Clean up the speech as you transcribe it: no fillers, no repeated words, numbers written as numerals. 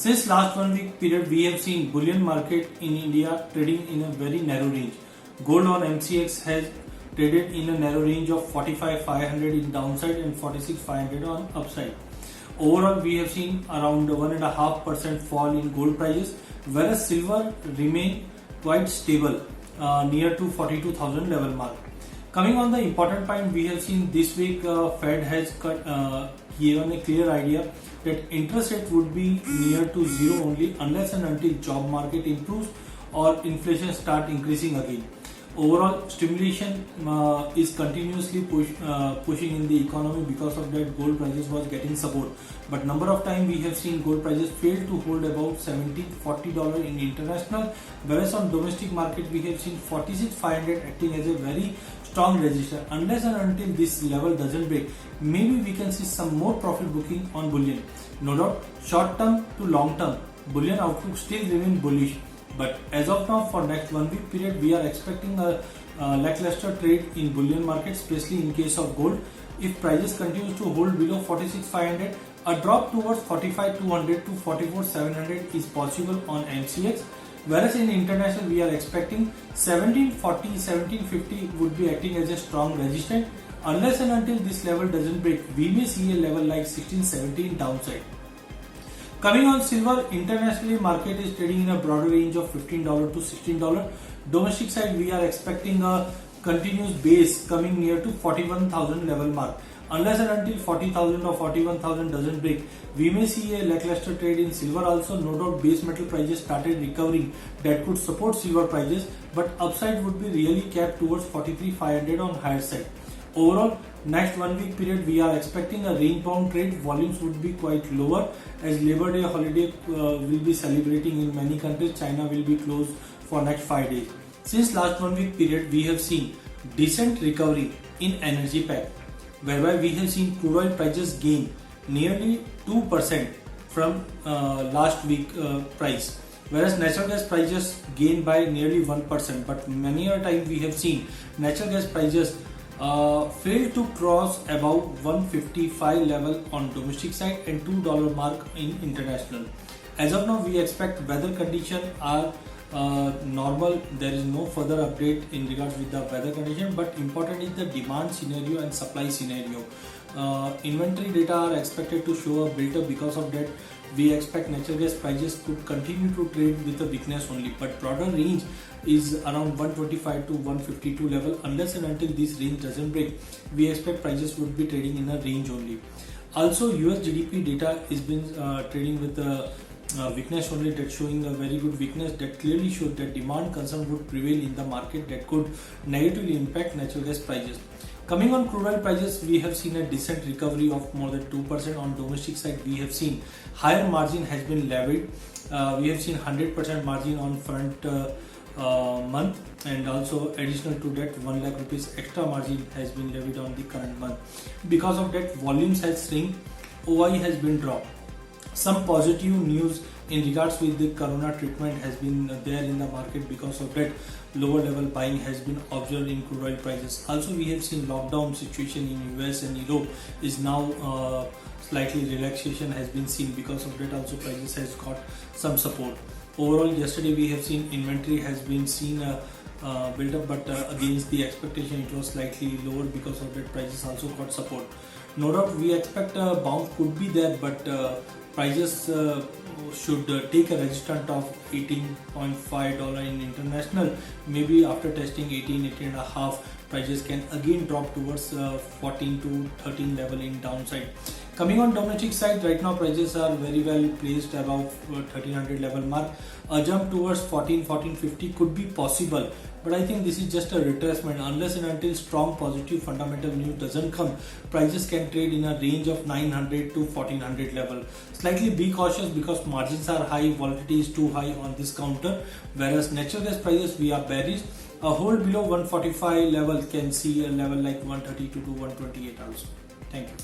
Since last 1 week period, we have seen bullion market in India trading in a very narrow range. Gold on MCX has traded in a narrow range of 45,500 in downside and 46,500 on upside. Overall, we have seen around 1.5% fall in gold prices, whereas silver remain quite stable near to 42,000 level mark. Coming on the important point, we have seen this week Fed has given a clear idea that interest rate would be near to zero only unless and until job market improves or inflation start increasing again. Overall, stimulation is continuously pushing in the economy. Because of that, gold prices was getting support. But number of times we have seen gold prices fail to hold about $70-40 in international, whereas on domestic market we have seen 46,500 acting as a very strong resistance. Unless and until this level doesn't break, maybe we can see some more profit booking on bullion. No doubt, short term to long term, bullion outlook still remain bullish. But as of now, for next 1 week period, we are expecting a lackluster trade in bullion market, especially in case of gold. If prices continues to hold below 46,500, a drop towards 45,200 to 44,700 is possible on MCX. Whereas in international, we are expecting 1740, 1750 would be acting as a strong resistance. Unless and until this level doesn't break, we may see a level like 1617 downside. Coming on silver, internationally market is trading in a broader range of $15 to $16. Domestic side, we are expecting a continuous base coming near to 41,000 level mark. Unless and until 40,000 or 41,000 doesn't break, we may see a lackluster trade in silver also. No doubt base metal prices started recovering, that could support silver prices, but upside would be really capped towards 43,500 on higher side. Overall, next 1 week period we are expecting a range bound trade. Volumes would be quite lower as Labor Day holiday will be celebrating in many countries. China will be closed for next 5 days. Since last 1 week period, we have seen decent recovery in energy pack, whereby we have seen crude oil prices gain nearly 2% from last week price, whereas natural gas prices gained by nearly 1%. But many a time we have seen natural gas prices failed to cross above 155 level on domestic side and $2 mark in international. As of now, we expect weather conditions are normal. There is no further update in regards with the weather condition, but important is the demand scenario and supply scenario. Inventory data are expected to show a build up. Because of that, we expect natural gas prices could continue to trade with a weakness only, but broader range is around 125 to 152 level. Unless and until this range doesn't break, we expect prices would be trading in a range only. Also, US GDP data is been trading with a weakness only, that showing a very good weakness, that clearly shows that demand concern would prevail in the market, that could negatively impact natural gas prices. Coming on crude oil prices, we have seen a decent recovery of more than 2%. On domestic side, we have seen higher margin has been levied. We have seen 100% margin on front month, and also additional to that 1 lakh rupees extra margin has been levied on the current month. Because of that, volumes has shrink, OI has been dropped. Some positive news in regards with the corona treatment has been there in the market. Because of that, lower level buying has been observed in crude oil prices. Also, we have seen lockdown situation in US and Europe is now slightly relaxation has been seen. Because of that, also prices has got some support. Overall, yesterday we have seen inventory has been seen build up, but against the expectation it was slightly lower. Because of that, prices also got support. No doubt we expect a bounce could be there, but prices should take a resistance of $18.5 in international. Maybe after testing 18.5, prices can again drop towards 14 to 13 level in downside. Coming on domestic side, right now prices are very well placed above 1300 level mark. A jump towards 1450 could be possible, but I think this is just a retracement. Unless and until strong positive fundamental news doesn't come, prices can trade in a range of 900 to 1400 level. Slightly be cautious because margins are high, volatility is too high on this counter, whereas natural gas prices we are bearish. A hold below 145 level can see a level like 132 to 128 also. Thank you.